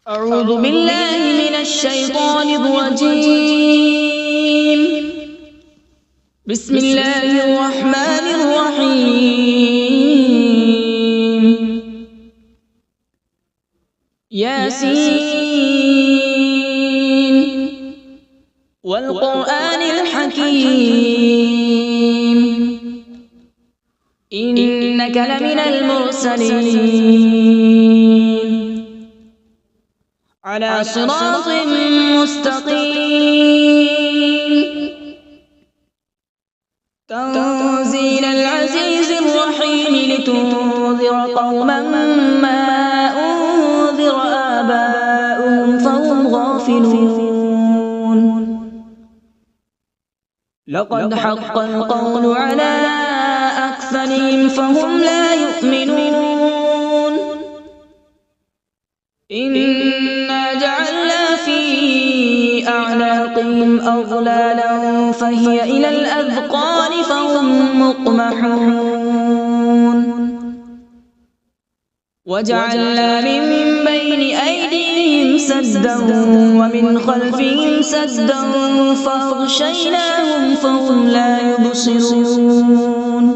أعوذ بالله من الشيطان الرجيم. بسم الله الرحمن الرحيم. ياسين والقرآن الحكيم إنك لمن المرسلين على صراط مستقيم. تنزيل العزيز الرحيم لتنذر قوما ما أنذر آباؤهم فهم غافلون. لقد حق القول على أكثرهم فهم لا يؤمنون. إنا جعلنا في أعناقهم أغلالا فهي إلى الأذقان فهم مقمحون. وجعلنا من بين أيديهم سدا ومن خلفهم سدا فأغشيناهم فهم لا يبصرون.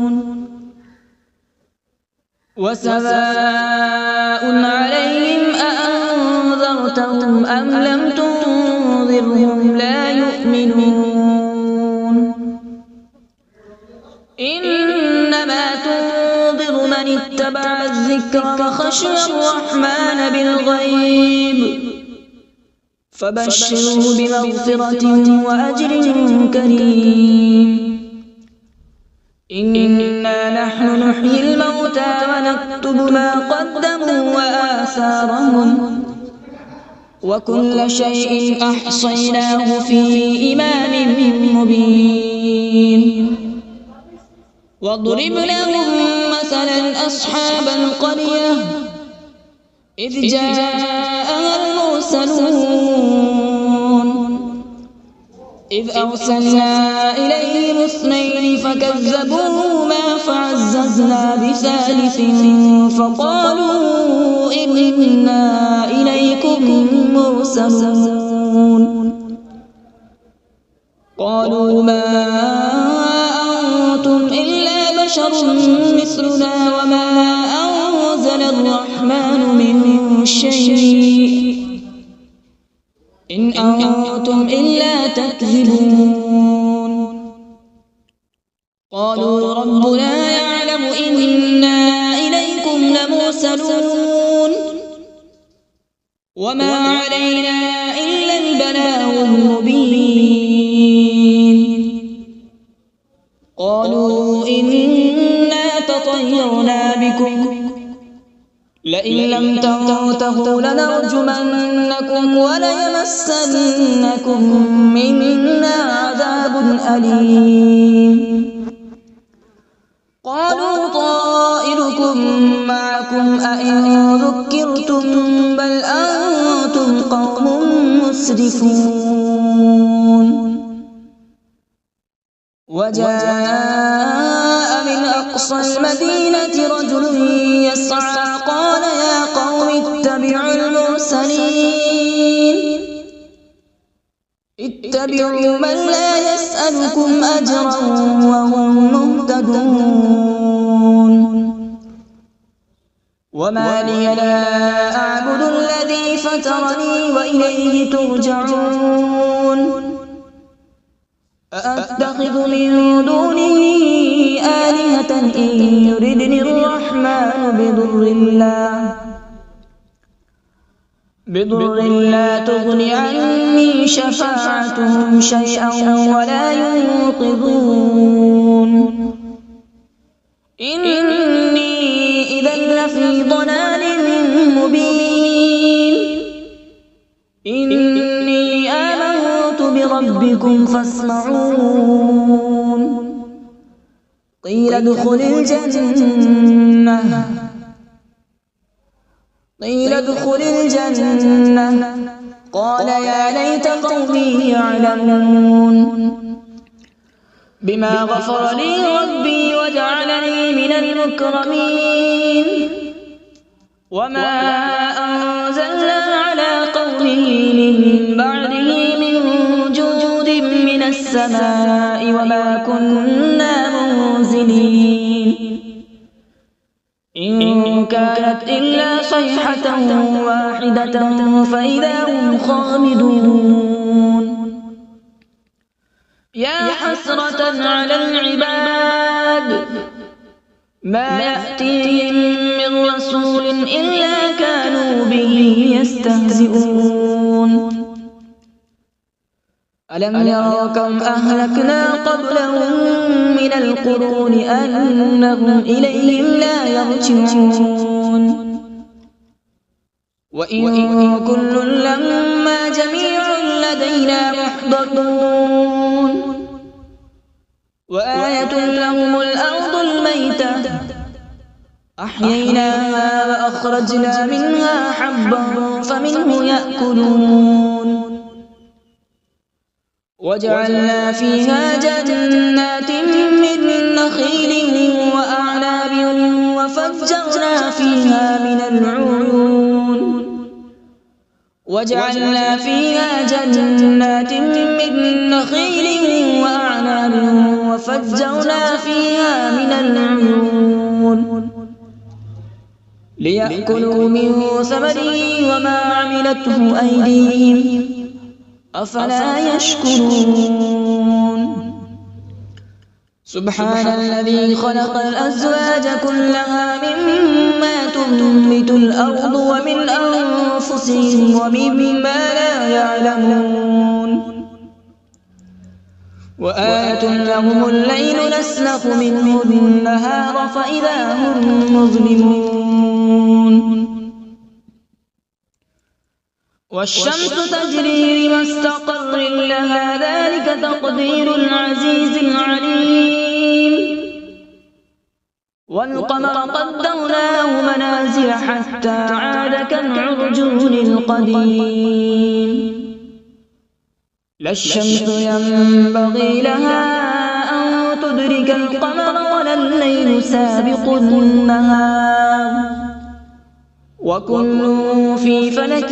وسواء عليهم أأنذرتهم أم لم تنذرهم لا يؤمنون. إنما تنذر من اتبع الذكر وخشي الرحمن بالغيب فبشره بمغفرة وأجر كريم. إنا نحن نحيي الموتى ونكتب ما قدموا وآثارهم وكل شيء أحصيناه في إمام مبين. واضرب لهم مثلا أصحاب القرية إذ جاءها المرسلون إذ أرسلنا إليهم اثنين فكذبوهما فعززنا بثالث فقالوا إنا إليكم مرسلون. قالوا ما أنتم إلا بشر مثلنا وما أنزل الرحمن من شيء إن أنتم إلا تكذبون. قالوا ربنا يعلم إنا إليكم لمرسلون وما علينا إلا البلاغ المبين. قالوا إنا تطيرنا بكم لئن لم تنتهوا لنرجمنكم وليمسنكم منا عذاب أليم. قالوا طائركم معكم أئن ذكرتم بل أنتم قوم مسرفون. وجاء من أقصى المدينة رجل يسعى قال يا قوم اتبعوا المرسلين اتبعوا من لا يسألكم أجرا وهم مهتدون. وما لي لا أعبد الذي فطرني وإليه ترجعون. أأتخذ من دونه آلهة إن يردني الرحمن بضر لا تغن عني شفاعتهم شيئا ولا ينقذون. إني إذا لفي ضلال مبين. إني آمنت بربكم فاسمعون. قيل ادخل الجنة قال يا ليت قومي يعلمون. بما غفر لي ربي وجعلني من المكرمين. وما أنزلنا على من بعده من جود من السماء وما كنا منزلين إن كانت إلا صيحة واحدة فإذا هم خامدون يا حسرة على العباد ما يأتيهم من رسول إلا كانوا به يستهزئون ألم يروا كم أهلكنا قبلهم من القرون أنهم إليهم لا يرجعون وإن كل لما جميع لدينا محضرون وآية لهم الأرض الميتة أحييناها وأخرجنا منها حبا فمنه يأكلون وجعلنا فيها جنات من نخيل وأعناب وفجرنا فيها من العيون وجعلنا فيها جنات من نخيل وأعناب وفجرنا فيها من العيون ليأكلوا من ثمره وما عملته أيديهم أفلا يشكرون سبحان الذي خلق الأزواج كلها مما تنبت الأرض ومن أنفسهم ومما لا يعلمون وآية لهم الليل نسلخ منه النهار فإذا هم مظلمون والشمس تجري لمستقر لها ذلك تقدير العزيز العليم والقمر قدرناه منازل حتى عاد كالعرجون القديم لا الشمس ينبغي لها أن تدرك القمر ولا الليل سابق النهار وكل في فلك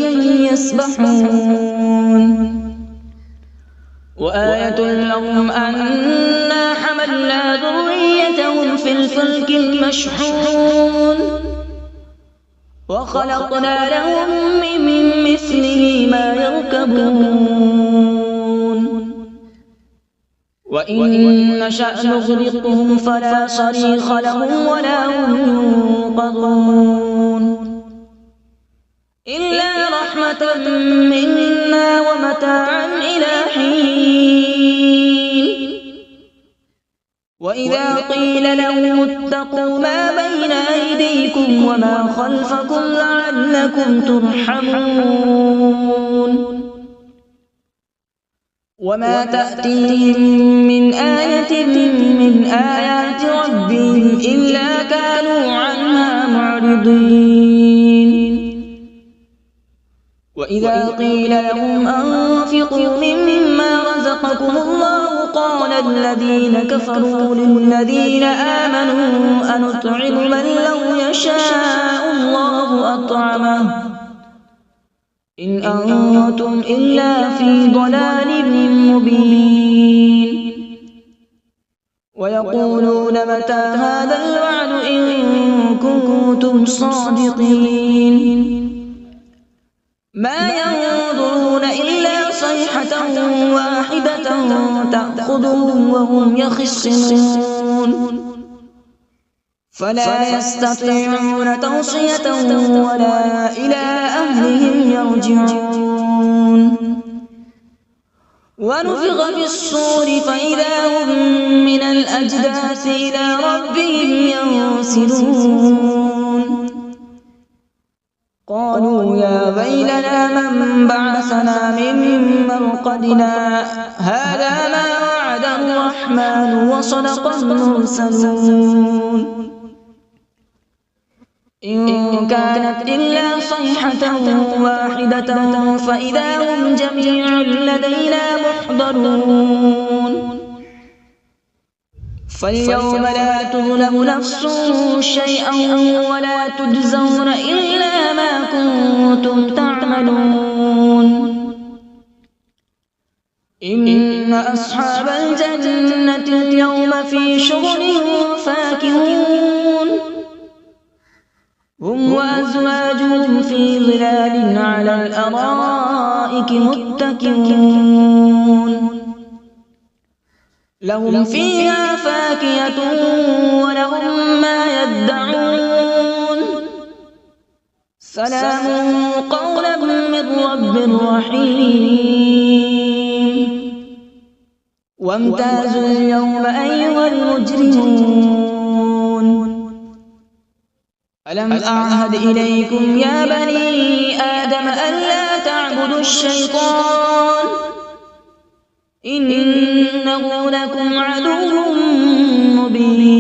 يسبحون وآية لهم أنا حملنا ذريتهم في الفلك المشحون وخلقنا لهم من مثله ما يركبون وإن نشأ نغرقهم فلا صريخ لهم ولا هم ينقذون إلا رحمة منا ومتاعا إلى حين وإذا قيل لهم اتقوا ما بين أيديكم وما خلفكم لعلكم ترحمون وما تأتيهم من آية من آيات ربهم إلا كانوا عنها معرضين وإذا قيل لهم أنفقوا مما رزقكم الله قال الذين كفروا للذين آمنوا أنطعم من لو يشاء الله أطعمه إن أنتم إلا في ضلال مبين ويقولون متى هذا الوعد إن كنتم صادقين ما ينظرون إلا صيحة واحدة تأخذهم وهم يخصمون فلا يستطيعون توصية ولا إلى أهلهم يرجعون ونفخ في الصور فإذا هم من الأجداث إلى ربهم ينسلون قالوا يا ويلنا من بعثنا من مرقدنا هذا ما وعد الرحمن وصدق المرسلون إن كانت إلا صيحة واحدة فإذا هم جميع لدينا محضرون فاليوم لا تظلم نفس شيئا ولا تجزون إلا ما كنتم تعملون إن أصحاب الجنة اليوم في شغل فاكهون هم وأزواجهم في ظلال على الأرائك متكئون لهم فيها فاكهة ولهم ما يدعون سلام قولا من رب رحيم وامتازوا اليوم أيها المجرمون ألم أعهد إليكم يا بني آدم ألا تعبدوا الشيطان إنه لكم عدو مبين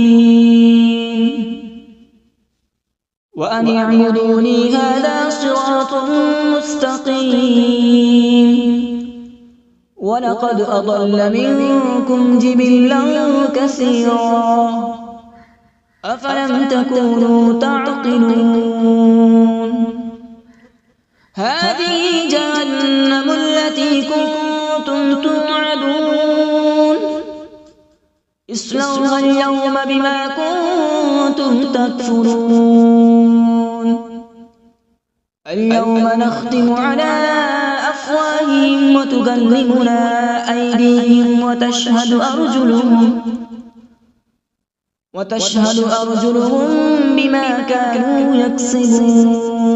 وأن اعبدوني هذا صراط مستقيم ولقد أضل منكم جبلا كثيرا أفلم تكونوا تعقلون هذه جهنم التي كنتم توعدون اصلوها اليوم بما كنتم تكفرون اليوم نختم على أفواههم وتكلمنا أيديهم وتشهد أرجلهم بما كانوا يكسبون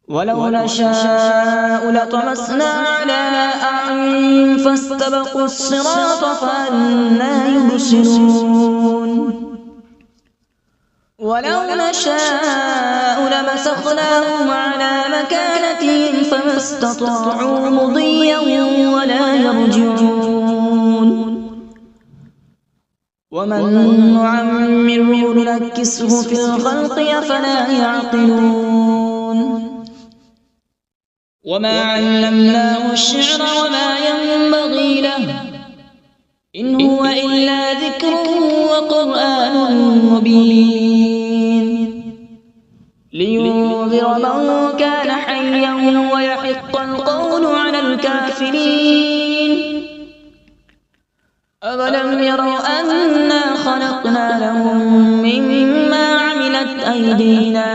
ولو نشاء لطمسنا على أعينهم فاستبقوا الصراط فأنى يبصرون ولو نشاء لمسخناهم على مكانتهم فما استطاعوا مضيا ولا يرجعون ومن نعمره ننكسه في الخلق أفلا يعقلون وما علمناه الشعر وما ينبغي له إن هو إلا ذكر وقرآن مبين لينذر من كان حيا ويحق القول على الكافرين أولم يروا أنا خلقنا لهم مما عملت أيدينا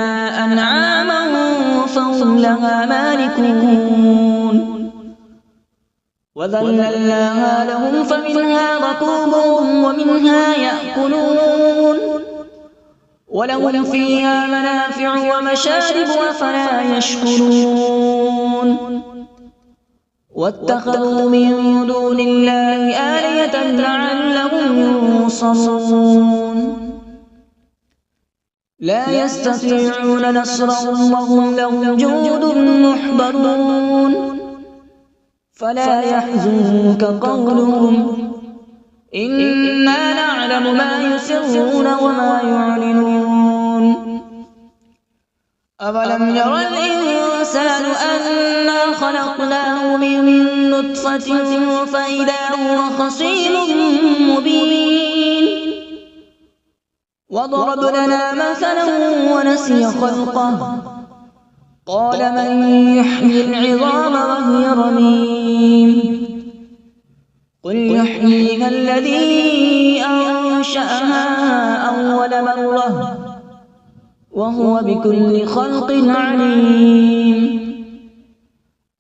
أنعاما فهم لها مالكون وذللناها لهم فمنها ركوبهم ومنها يأكلون ولهم فيها منافع ومشارب أفلا يشكرون واتخذوا من دون الله آلهة لعلهم ينصرون لا يستطيعون نصرهم وهم لهم جند محضرون فلا يحزنك قولهم إنا نعلم ما يسرون وما يعلنون أولم ير الإنسان أنا خلقناه من نطفة فإذا هو خصيم مبين وضرب لنا مثلا ونسي خلقه قال من يحيي العظام وهي رميم قل يحييها الذي أنشأها أول مرة وهو بكل خلق عليم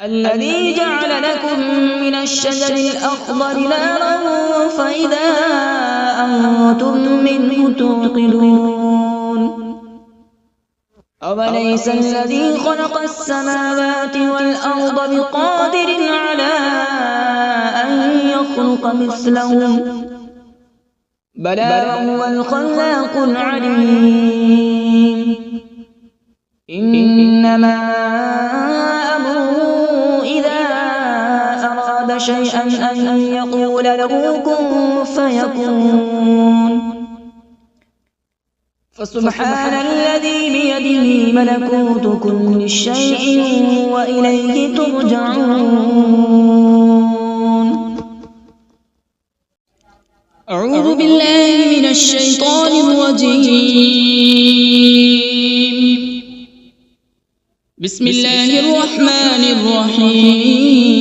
الذي جعل لكم من الشجر الأخضر نارا فإذا أنتم منه توقدون أوليس الذي خلق السماوات والأرض بقادر على أن يخلق مثلهم بلى وهو الخلاق العليم إنما أمره إذا أراد شيئا أن يقول له كن فيكون فسبحان الذي بيده ملكوت كل شيء وإليه ترجعون أعوذ بالله من الشيطان الرجيم بسم الله الرحمن الرحيم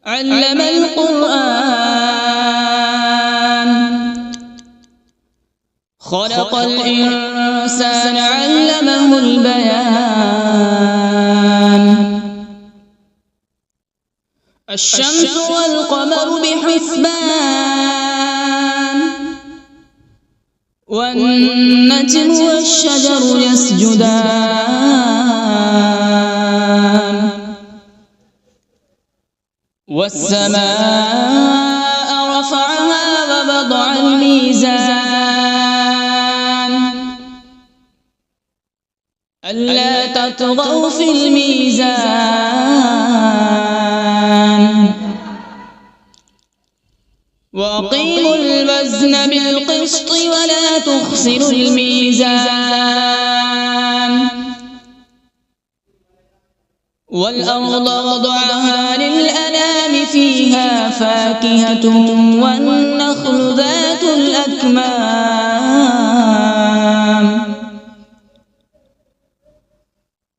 علم القرآن خلق الإنسان علمه البيان الشمس والقمر بحسبان والنجم والشجر يسجدان والسماء رفعها ووضع الميزان ألا تطغوا في الميزان وأقيموا الوزن بالقسط ولا تخسروا الميزان والأرض وضعها للأنام فيها فاكهة والنخل ذات الأكمام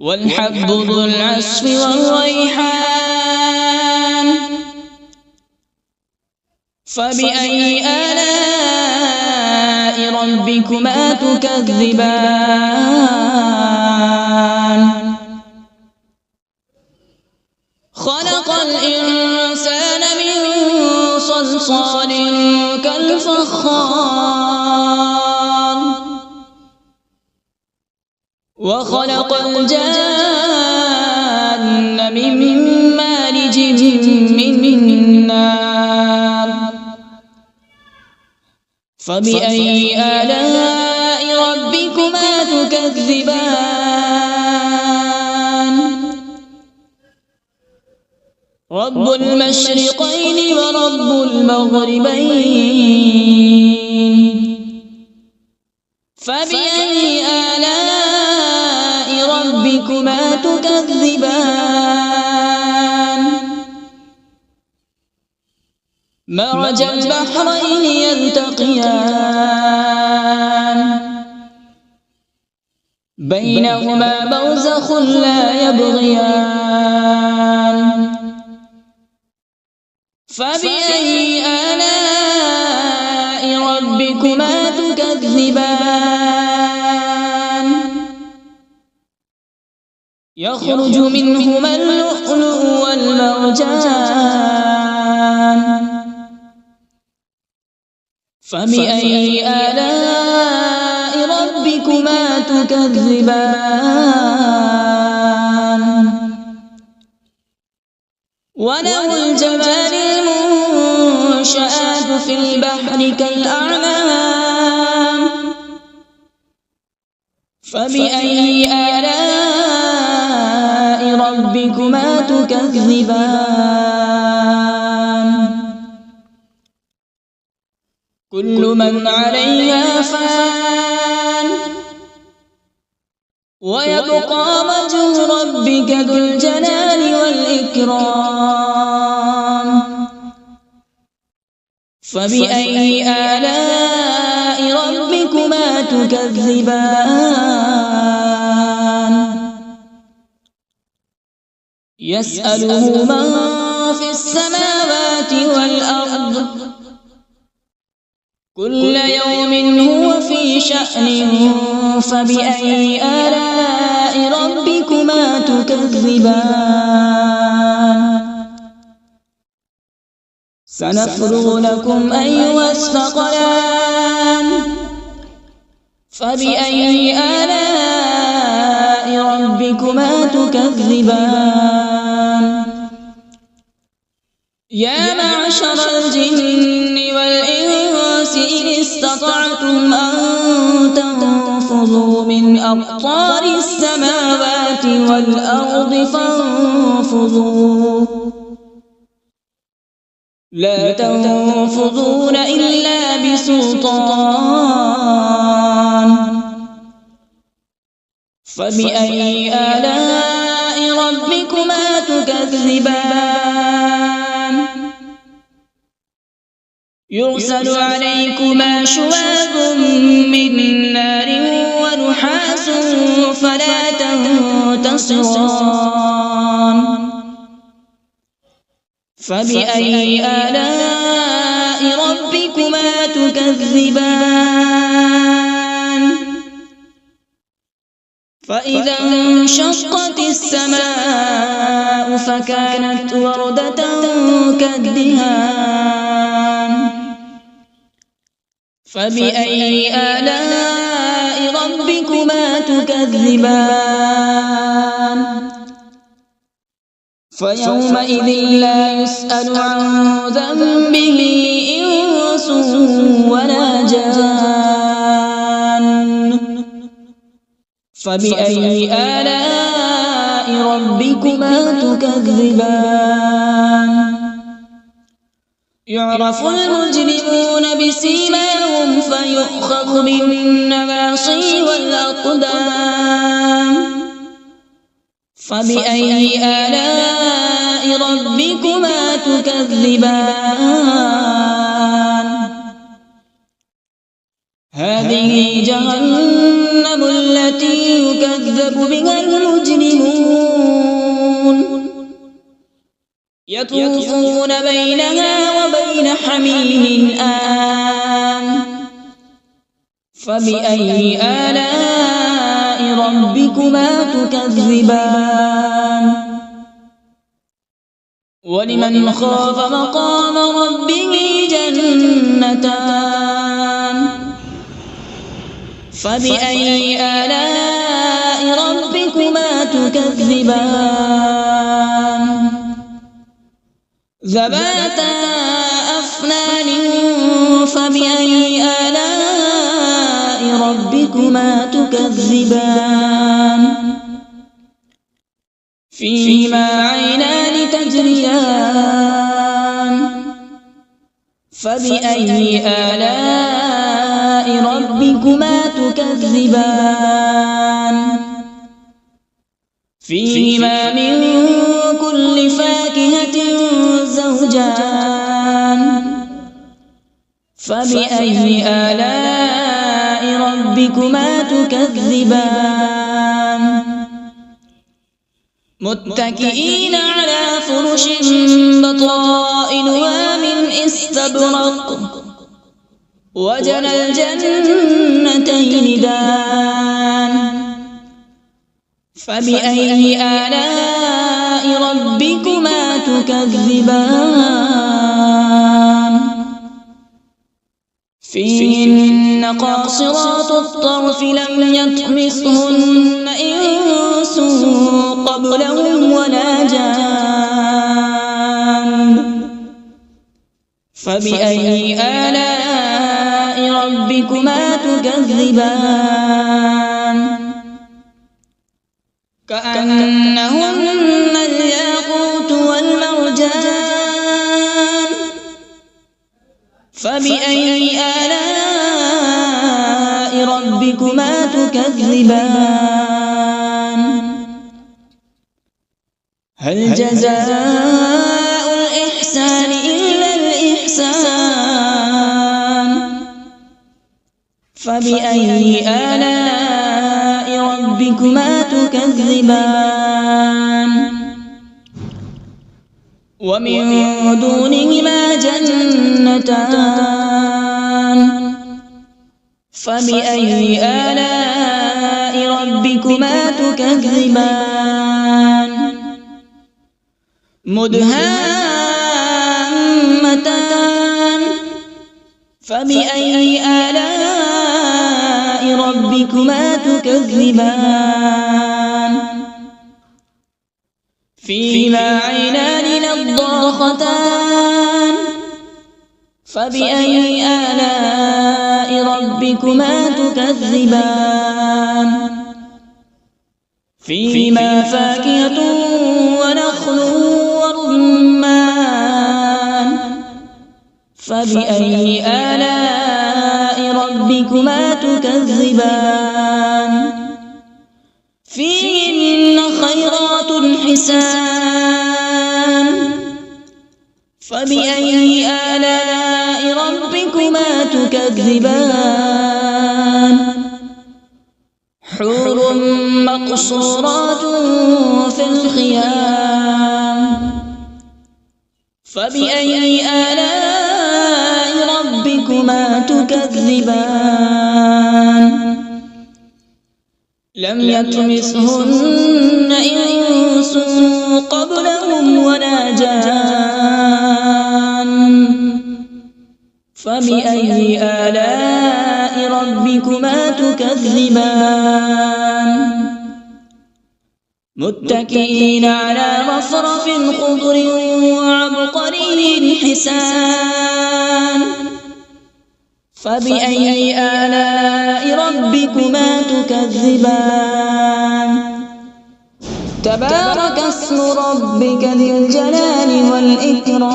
والحب ذو العصف والريحان فبأي آلاء ربكما تكذبان خلق الإنسان من صلصال كالفخار وخلق الجان من مارج من نار فبأي آلاء ربكما تكذبان رب المشرقين ورب المغربين فبأي آلاء ربكما تكذبان مرج البحرين يلتقيان بينهما برزخ لا يبغيان فبأي آلاء ربكما تكذبان يخرج منهما اللؤلؤ والمرجان فبأي آلاء ربكما تكذبان وله الجوار المنشآت في البحر كالأعلام فبأي آلاء ربكما تكذبان كل من عليها فان ويبقى وجه ربك ذو الجلال والإكرام فبأي آلاء ربكما تكذبان يسأله من في السماوات والأرض كل يوم هو في شأن فبأي آلاء ربكما تكذبان سنفرغ لكم أيها الثقلان فبأي آلاء ربكما تكذبان يا معشر الجن والإنس إن استطعتم أن تنفذوا من أقطار السماوات والأرض فانفذوا لا تنفذون إلا بسلطان فبأي آلاء ربكما تكذبان يرسل عليكما شواظ من نار ونحاس فلا تنتصران فبأي آلاء ربكما تكذبان فإذا انشقت السماء فكانت وردة كالدهان فبأي آلاء ربكما تكذبان فيومئذ لا يسأل عن ذنبه إنس ولا جان فبأي آلاء ربكما تكذبان يعرف المجرمون بسيماهم فيؤخذ بالنواصي والأقدام فبأي آلاء ربكما تكذبان هذه جهنم التي يكذب بها المجرمون يطوفون بينها وبين حميم آن فبأي آلاء ربكما تكذبان ولمن خاف مقام ربه جنتان فبأي آلاء ربكما تكذبان ذواتا أفنان فبأي آلاء ربكما تكذبان فيهما عينان تجريان فبأي آلاء ربكما تكذبان فيهما من كل فاكهة زوجان فبأي آلاء ربكما تكذبان متكئين على فرش بطائنها من استبرق وجنى الجنتين دان فبأي آلاء ربكما تكذبان فيهن قاصرات الطرف لم يطمثهن إنس قبلهم ولا جان فبأي آلاء ربكما تكذبان كأنهن الياقوت والمرجان فبأي آلاء ربكما تكذبان هل جزاء الإحسان إلا الإحسان فبأي آلاء ربكما تكذبان ومن دونهما جنتان فبأي آلاء ربكما تكذبان مدهامتان فبأي آلاء ربكما تكذبان فيهما عينان نضاختان فبأي آلاء ربكما تكذبان فيهما فاكهة ونخل ورمان فبأي آلاء ربكما تكذبان فيهن خيرات حسان فبأي آلاء ربكما تكذبان حور مقصورات في الخيام فبأي آلاء ربكما تكذبان لم يطمثهن إنس قبلهم ولا جان فبأي آلاء ربكما تكذبان متكئين على رفرف خضر وعبقري حسان فبأي آلاء ربكما تكذبان تبارك اسم ربك ذي الجلال والإكرام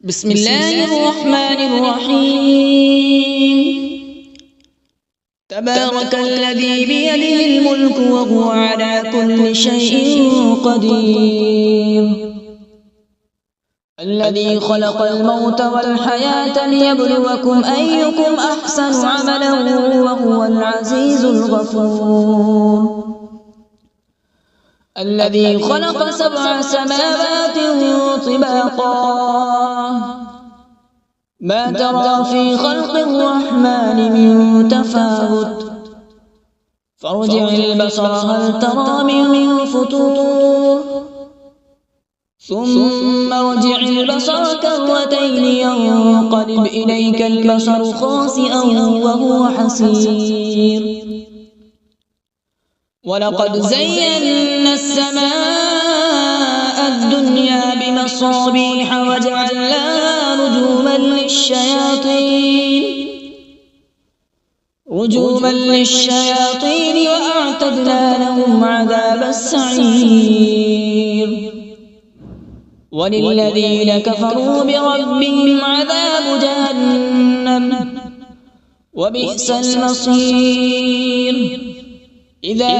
بسم الله الرحمن الرحيم تبارك الذي بيده الملك وهو على كل شيء قدير الذي خلق الموت والحياة ليبلوكم أيكم أحسن عملا وهو العزيز الغفور الذي خلق 7 سماوات طباقا ما ترى في خلق الرحمن من تفاوت فارجع البصر هل ترى من فطور ثم ارجع البصر كرتين ينقلب إليك البصر خاسئا وهو حسير ولقد زينا السماء الدنيا بمصابيح وجعلناها رجوما للشياطين وأعتدنا لهم عذاب السعير وللذين كفروا بربهم عذاب جهنم وبئس المصير إذا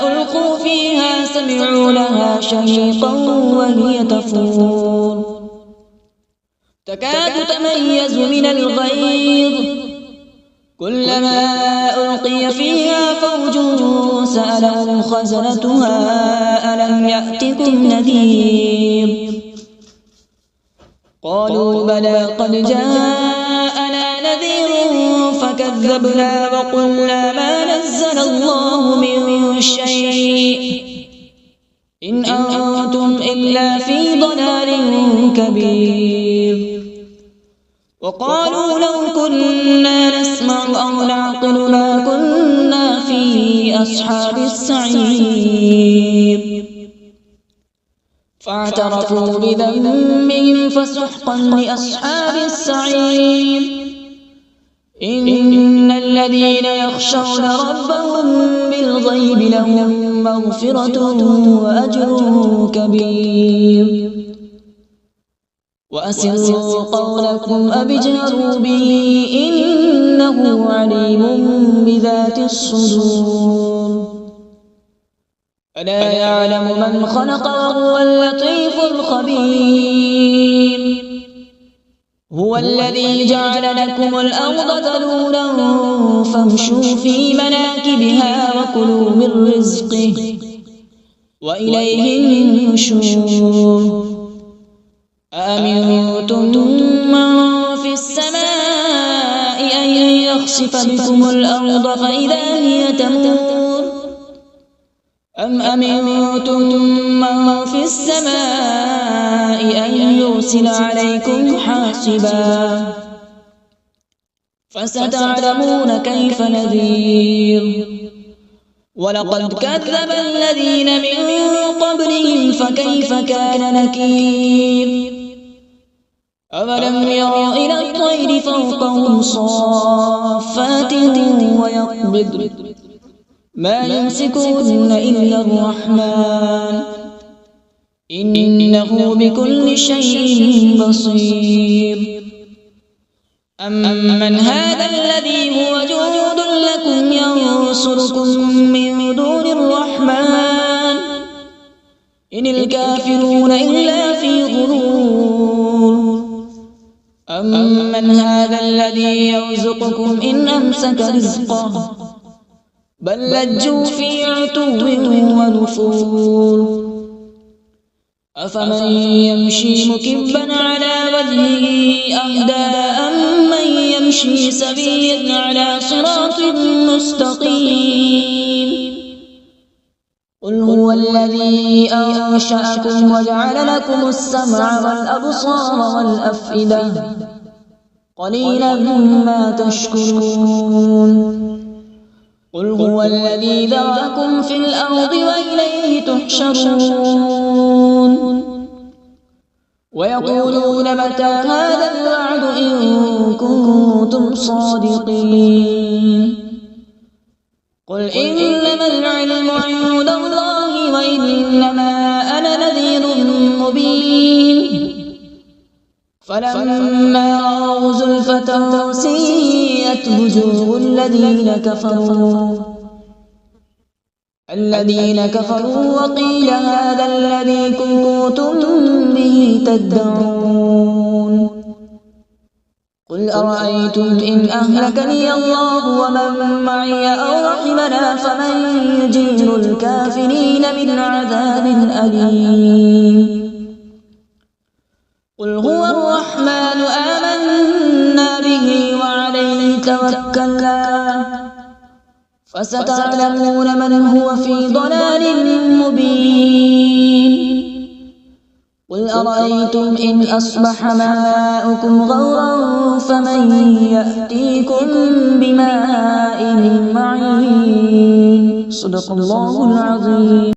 ألقوا فيها سمعوا لها شهيقا وهي تفور تكاد تميز من الغيظ كلما ألقي فيها فوج سألهم خزنتها ألم يأتكم نذير قالوا بلى قد جاءنا نذير فكذبنا وقلنا ما نزل الله من شيء إن أنتم إلا في ضلال كبير وقالوا لو كنا نسمع أو نعقل ما كنا في أصحاب السعير فاعترفوا بذنبهم فسحقا لأصحاب السعير إن الذين يخشون ربهم بالغيب لهم مغفرة وأجر كبير وأسروا قولكم أو اجهروا به إنه عليم بذات الصدور ألا يعلم من خلق وهو اللطيف الخبير هو الذي جعل لكم الأرض ذلولا فامشوا في مناكبها وكلوا من رزقه وإليه النشور أأمنتم من في السماء أن يخسف بكم الأرض فإذا هي تمور أم أمنتم من في السماء أن يرسل عليكم حاصبا فستعلمون كيف نذير ولقد كذب الذين من قبلهم فكيف كان نكير أولم يروا إلى الطير فوقهم صافات ويقبض ما يمسكون إلا الرحمن إنه بكل شيء بصير أمن هذا الذي هو جند لكم ينصركم من دون الرحمن إن الكافرون إلا في غرور أمن هذا الذي يرزقكم إن أمسك رزقه بل لجوا في عتو ونفور أفمن يمشي مكبا على وجهه أهدى أمن يمشي سويا على صراط مستقيم قل هو الذي أنشأكم وجعل لكم السمع والأبصار والأفئدة قليلا ما تشكرون قل هو الذي ذرأكم في الأرض وإليه تحشرون ويقولون متى هذا الوعد إن كنتم صادقين قل إنما العلم عند الله وإنما أنا نذير مبين فلما رأوا زلفة سيئت وجوه الذين كفروا وقيل هذا الذي كنتم به تدعون قل أرأيتم إن أهلكني الله ومن معي أو رحمنا فمن يجير الكافرين من عذاب أليم قل هو الرحمن آمنا به وعليه توكلنا فستعلمون من هو في ضلال مبين قل أرأيتم إن أصبح ماؤكم غورا فمن يأتيكم بماء معين صدق الله العظيم.